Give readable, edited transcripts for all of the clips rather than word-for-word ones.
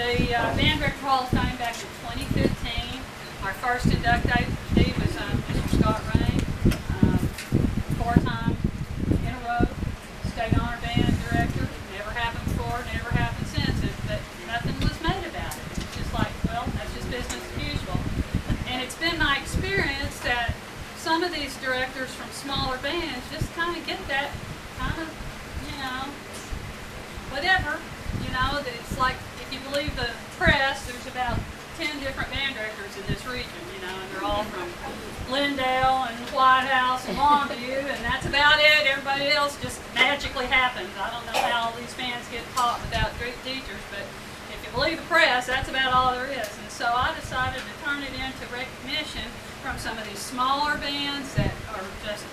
the Band Director Hall of Fame back in 2015. Our first inductee was Mr. Scott Ronnie, 4-time in a row state honor band director. Never happened before, never happened since. But nothing was made about it. It's just like, well, that's just business as usual. And it's been my experience that some of these directors from smaller bands just kind of get that kind of, whatever. It's like, if you believe the press, there's about 10 different band directors in this region, and they're all from Lindale and White House and Longview, and that's about it. Everybody else just magically happens. I don't know how all these bands get taught without great teachers, but if you believe the press, that's about all there is. And so I decided to turn it into recognition from some of these smaller bands that are just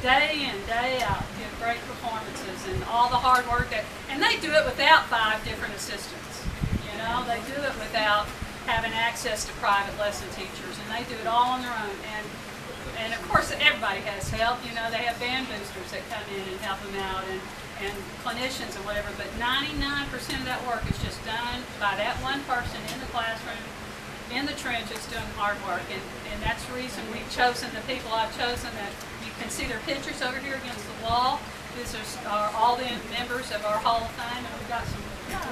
day in, day out, give great performances and all the hard work and they do it without 5 different assistants. They do it without having access to private lesson teachers, and they do it all on their own. And of course, everybody has help. They have band boosters that come in and help them out, and clinicians and whatever. But 99% of that work is just done by that one person in the classroom, in the trenches, doing hard work. And that's the reason we've chosen the people I've chosen. That you can see their pictures over here against the wall. These are all the members of our Hall of Fame, and we've got some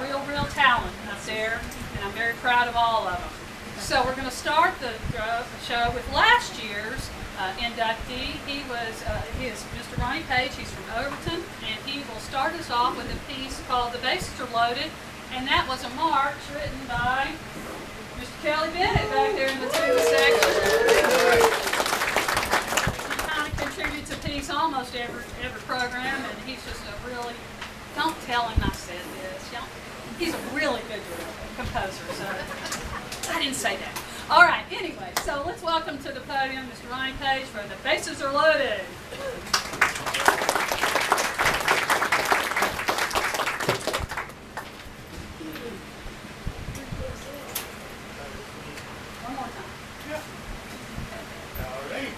real talent out there, and I'm very proud of all of them. So we're going to start the show with last year's inductee. He is Mr. Ronnie Page. He's from Overton, and he will start us off with a piece called "The Bases Are Loaded," and that was a march written by Mr. Kelly Bennett back there in the tuba section. Contributes a piece almost every program, and he's just a really, don't tell him I said this, he's a really good composer, so I didn't say that. All right, anyway, so let's welcome to the podium Mr. Ronnie Page for "The Bases Are Loaded." One more time. Yeah. All right.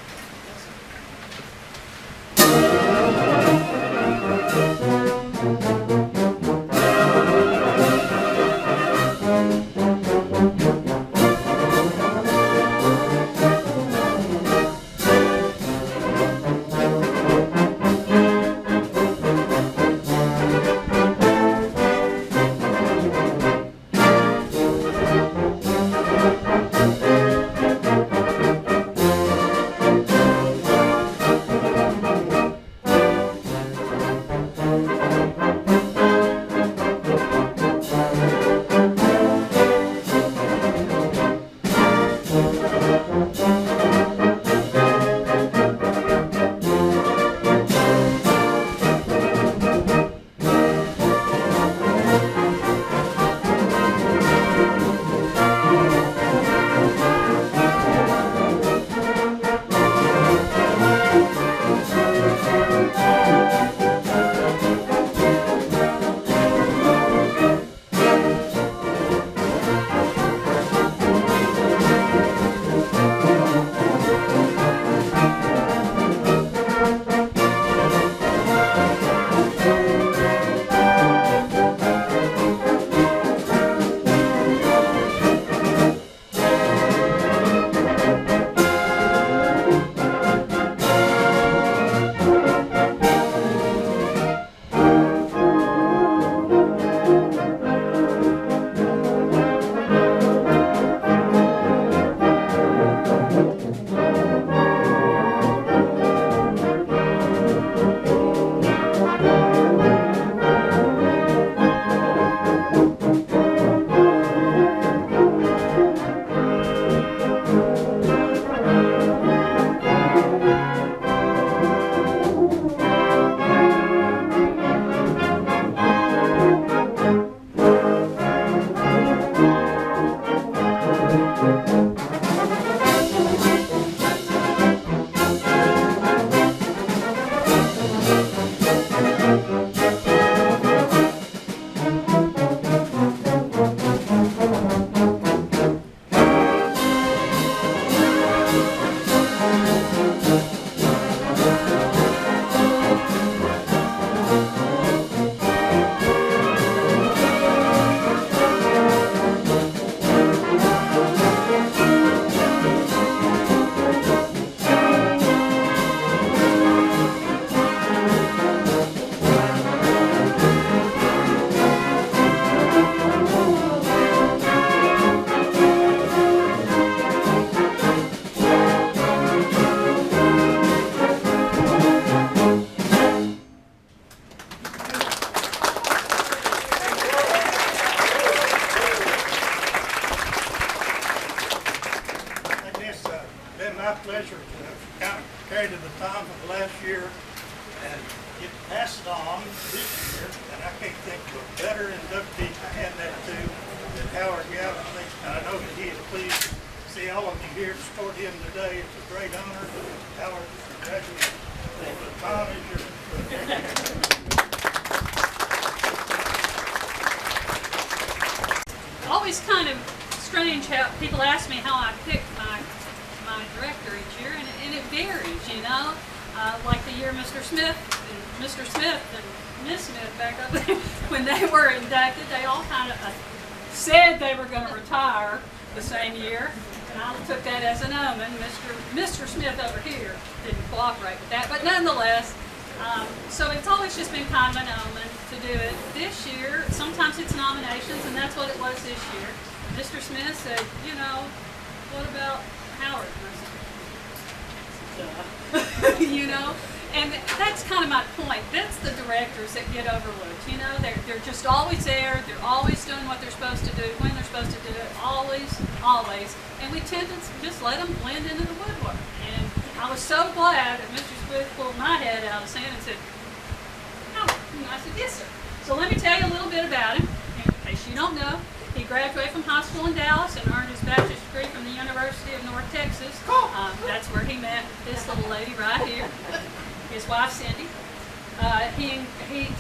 pass it on this year, and I can't think of a better inductee to hand that to than Howard Galletly. I know that he is pleased to see all of you here to support him today. It's a great honor. Howard, congratulations. The time is yours. Always kind of strange how people ask me how I pick my director each year, and it varies, you know. Like the year Mr. Smith and Miss Smith back up there, when they were inducted, they all kind of said they were going to retire the same year, and I took that as an omen. Mr. Smith over here didn't cooperate with that, but nonetheless, so it's always just been kind of an omen to do it. This year, sometimes it's nominations, and that's what it was this year. Mr. Smith said, you know, what about Howard? And I said, you know, and that's kind of my point. That's the directors that get overlooked. You know, they're just always there. They're always doing what they're supposed to do, when they're supposed to do it, always. And we tend to just let them blend into the woodwork. And I was so glad that Mr. Smith pulled my head out of the sand and said, Howard. And I said, yes, sir. So let me tell you a little bit about him, in case you don't know. He graduated from high school in Dallas and earned his bachelor's degree from the University of North Texas. That's where he met this little lady right here, his wife Cindy. He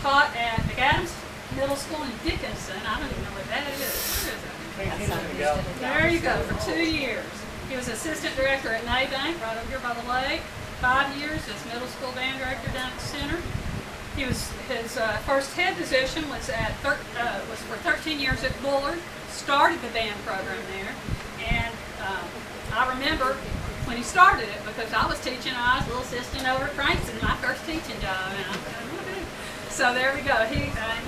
taught at McAdams Middle School in Dickinson. I don't even know what that is. Where is that? There you go, for 2 years. He was assistant director at Maybank, right over here by the lake. 5 years as middle school band director down at the center. His first head position was for 13 years at Bulgar. Started the band program there, and I remember when he started it because I was teaching. I was a little assistant over at Frankson, my first teaching job, and so there we go.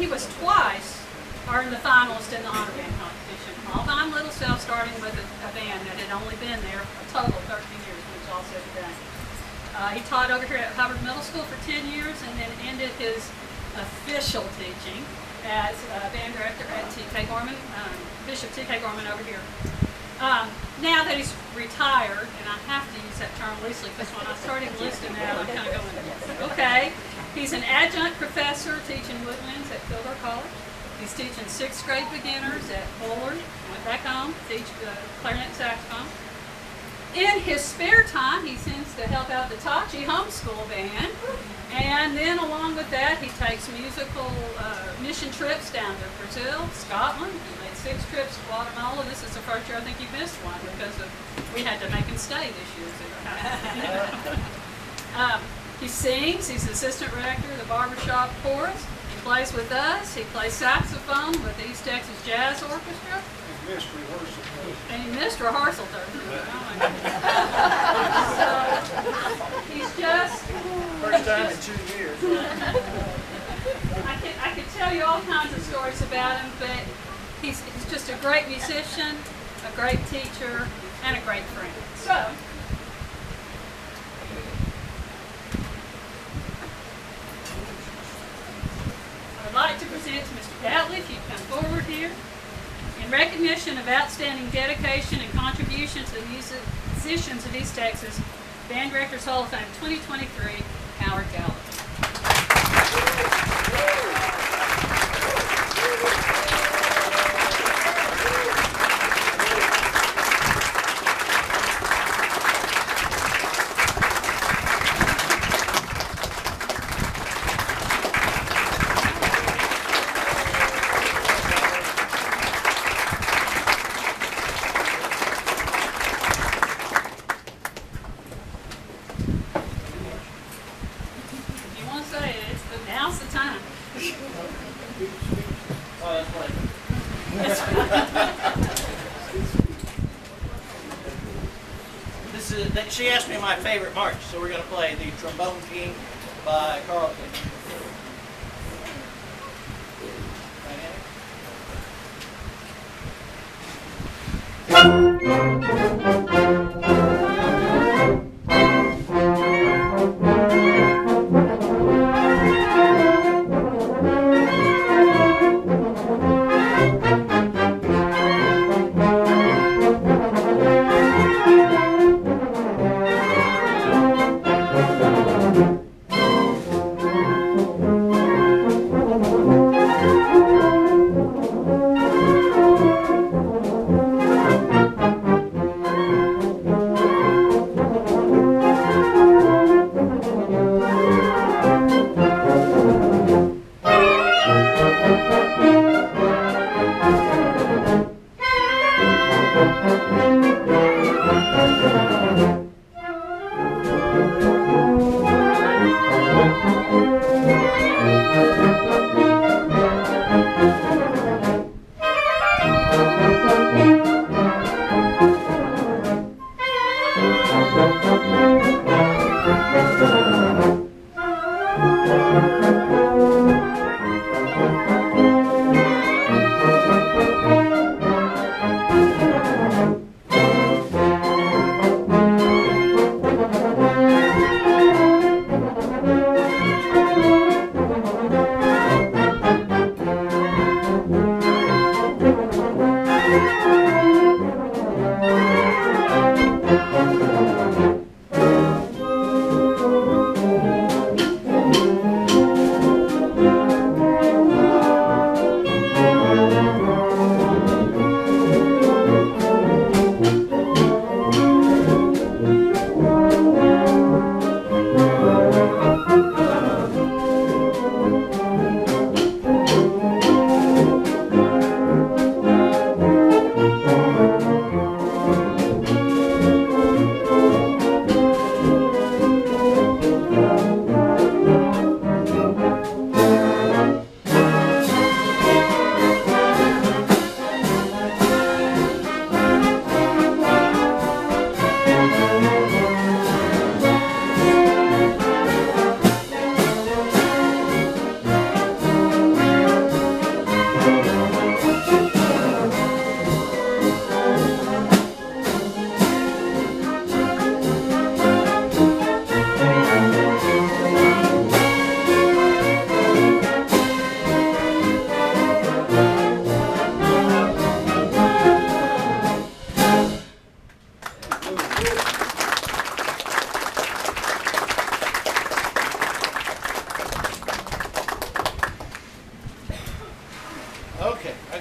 He was twice earned the finalist in the honor band competition. All by little self, starting with a band that had only been there a total of 13 years, when it was all said and done. He taught over here at Hubbard Middle School for 10 years and then ended his official teaching as band director at T.K. Gorman, Bishop T.K. Gorman over here. Now that he's retired, and I have to use that term loosely because when I started listing that, I'm kind of going, okay. He's an adjunct professor teaching woodwinds at Bulgar College. He's teaching 6th grade beginners at Bulgar. Went back home, teach clarinet and saxophone. In his spare time, he sends to help out the Tachi homeschool band, and then along with that, he takes musical mission trips down to Brazil, Scotland. He made 6 trips to Guatemala. This is the first year I think he missed one because we had to make him stay this year. He sings. He's assistant director of the barbershop chorus. He plays with us. He plays saxophone with the East Texas Jazz Orchestra. And he missed rehearsal Thursday. So he's just First time in 2 years. I could tell you all kinds of stories about him, but he's just a great musician, a great teacher, and a great friend. So I'd like to present to Mr. Galletly, if you'd come forward here. In recognition of outstanding dedication and contributions to the musicians of East Texas, Band Directors Hall of Fame 2023, Howard Galletly. Now's the time. Oh, that's funny. She asked me my favorite march, so we're going to play the Trombone King by Carlton.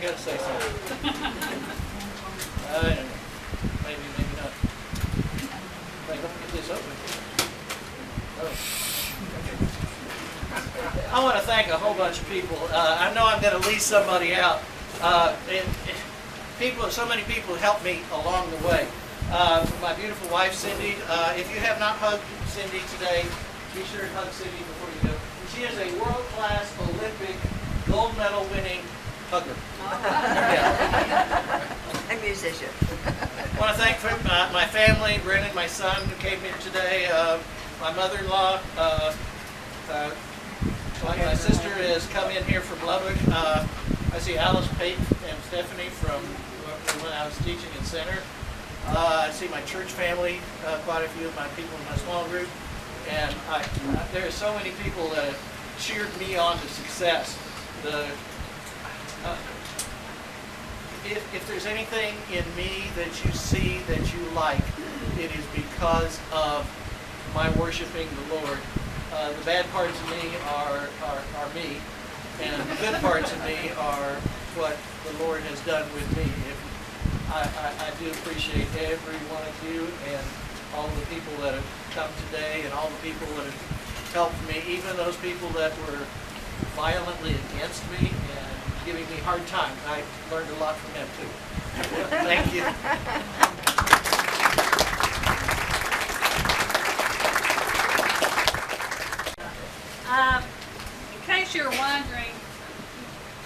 gotta say something. I don't know. Maybe not. If I don't get this open. Oh. I want to thank a whole bunch of people. I know I'm going to leave somebody out. So many people helped me along the way. My beautiful wife, Cindy. If you have not hugged Cindy today, be sure to hug Cindy before you go. She is a world-class Olympic gold medal winning hugger. Yeah. A musician. I want to thank my family, Brennan, my son, who came here today, my mother-in-law. My sister has come in here from Lubbock. I see Alice, Peyton, and Stephanie from when I was teaching in Center. I see my church family, quite a few of my people in my small group. And there are so many people that have cheered me on to success. If there's anything in me that you see that you like, it is because of my worshiping the Lord. The bad parts of me are me, and the good parts of me are what the Lord has done with me. I do appreciate every one of you and all the people that have come today and all the people that have helped me, even those people that were violently against me and giving me hard time. I learned a lot from them too. Thank you. In case you're wondering,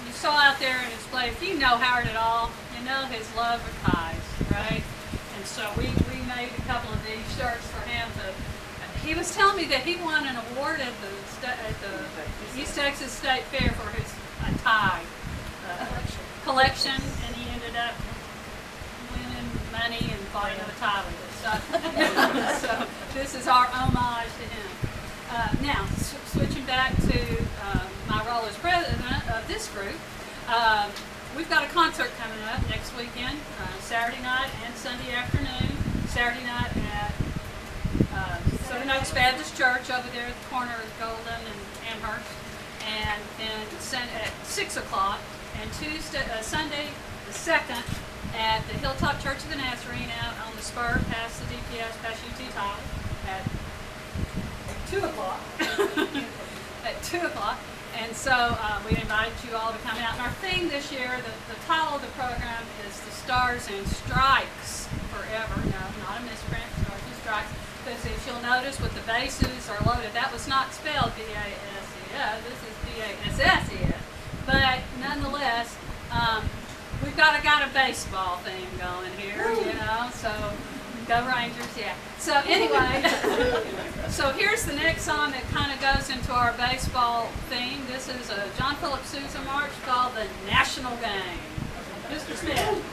you saw out there in his play, if you know Howard at all, you know his love of ties, right? And so we made a couple of these shirts for him. He was telling me that he won an award at the East Texas State Fair for his tie collection, and he ended up winning money and bought another tie with it. So this is our homage to him. Now, switching back to my role as president of this group, we've got a concert coming up next weekend, Saturday night and Sunday afternoon. Saturday night at Southern Oaks Baptist Church over there at the corner of Golden and Amherst, and then at 6 o'clock, and Sunday the 2nd at the Hilltop Church of the Nazarene out on the spur past the DPS, past UT Tyler at 2 o'clock. At 2 o'clock. And so we invited you all to come out. And our theme this year, the title of the program is The Stars and Strikes Forever. No, not a misprint, Stars and Strikes. Because if you'll notice with the bases are loaded, that was not spelled B-A-S-E-S, this is B-A-S-S-E-S. But nonetheless, we've got a baseball theme going here, you know, so go Rangers, yeah. So anyway, so here's the next song that kind of goes into our baseball theme. This is a John Philip Sousa march called The National Game. Mr. Smith.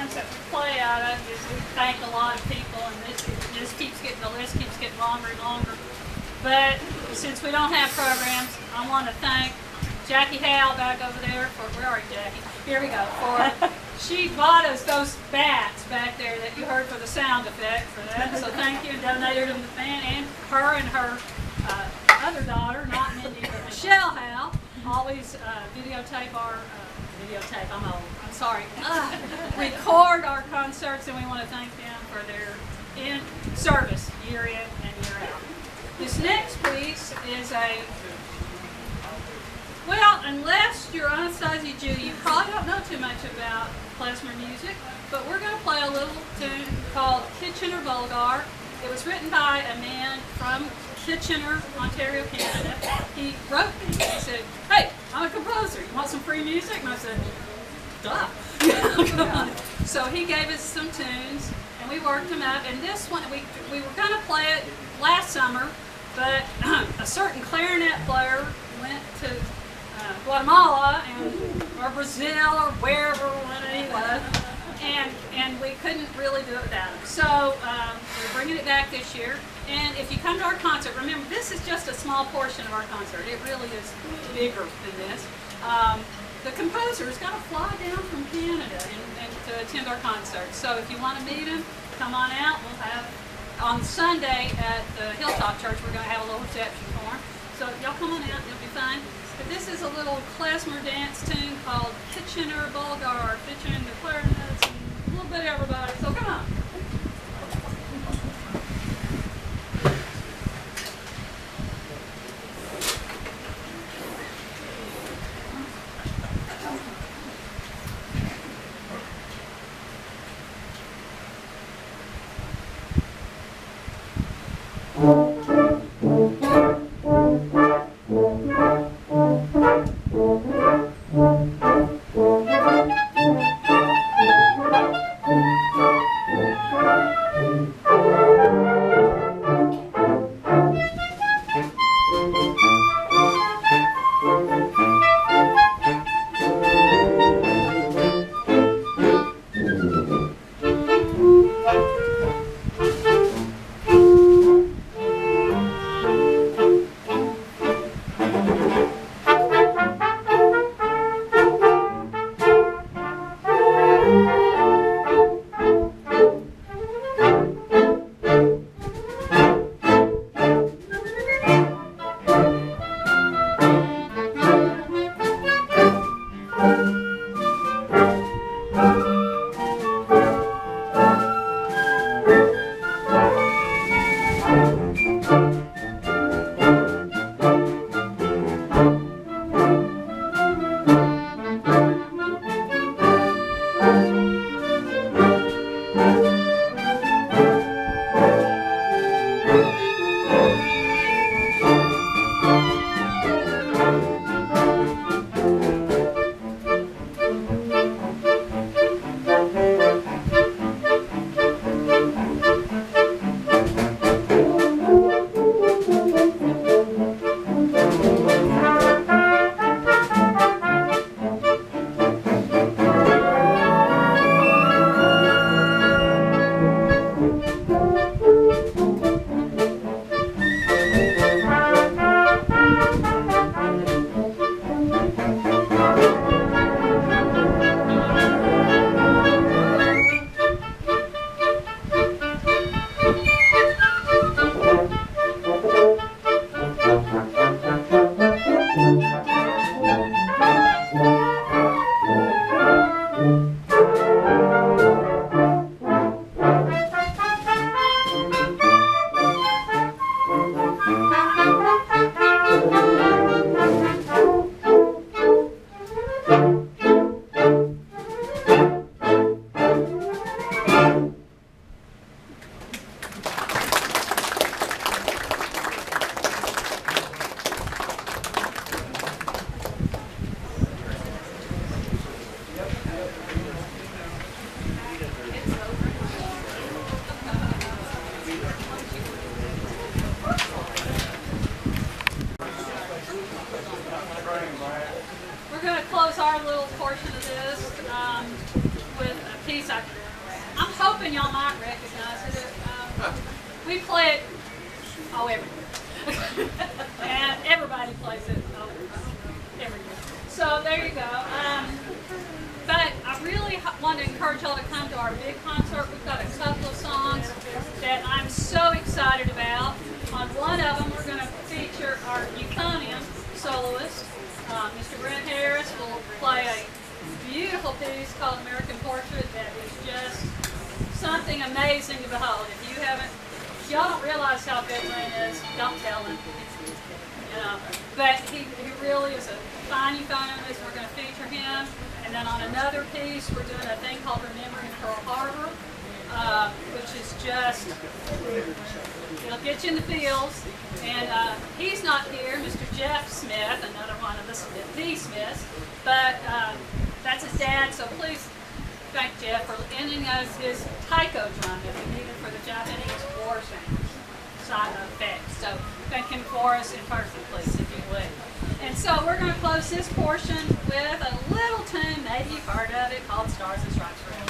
programs that we play out of is we thank a lot of people, and the list keeps getting longer and longer. But since we don't have programs, I want to thank Jackie Hale back over there for, where are you, Jackie? Here we go. She bought us those bats back there that you heard for the sound effect for that. So thank you, and donated them to the band, and her other daughter, not Mindy, but Michelle Hale, always videotape our, I'm old, I'm sorry, record our concerts, and we want to thank them for their service year in and year out. This next piece is well, unless you're Anastasia Jew, you probably don't know too much about klezmer music, but we're going to play a little tune called Kitchener Bulgar. It was written by a man from Kitchener, Ontario, Canada. He wrote me. He said, "Hey, I'm a composer. You want some free music?" And I said, "Duh." So he gave us some tunes, and we worked them out. And this one, we were going to play it last summer, but a certain clarinet player went to Guatemala or Brazil or wherever he was, and we couldn't really do it without him. So we're bringing it back this year. And if you come to our concert, remember this is just a small portion of our concert. It really is bigger than this. The composer is going to fly down from Canada and to attend our concert. So if you want to meet him, come on out. We'll have on Sunday at the Hilltop Church. We're going to have a little reception for him. So y'all come on out. It'll be fun. But this is a little klezmer dance tune called Kitchener Bulgar, featuring the clarinets and a little bit of everybody. So come on. I'm hoping y'all might recognize it. We play it everywhere. And everybody plays it every year. So there you go. But I really want to encourage y'all to come to our big concert. We've got a couple of songs that I'm so excited about. On one of them, we're going to feature our euphonium soloist. Mr. Brent Harris will play a beautiful piece called American Portrait that is just something amazing to behold. If y'all don't realize how good Brent is, don't tell him. You know, but he really is a fine euphonist. We're going to feature him. And then on another piece, we're doing a thing called Remembering Pearl Harbor, which is just, it'll get you in the feels. And he's not here, Mr. Jeff Smith, another one of the Smiths, but that's his dad, so please thank Jeff for lending us his taiko drum that we needed for the Japanese war side effects. So thank him for us in person, please, if you would. And so we're going to close this portion with a little tune, maybe you've heard of it, called Stars and Stripes for Him.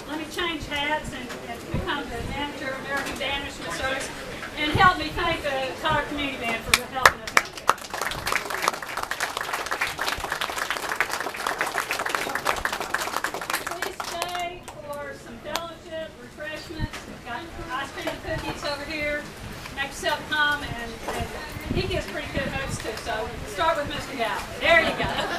Let me change hats and become the manager of American Banishment Service, and help me thank the entire community band for helping us out there. Please stay for some fellowship, refreshments. We've got ice cream and cookies over here. Make yourself come, and he gives pretty good notes too. So we'll start with Mr. Galletly. There you go.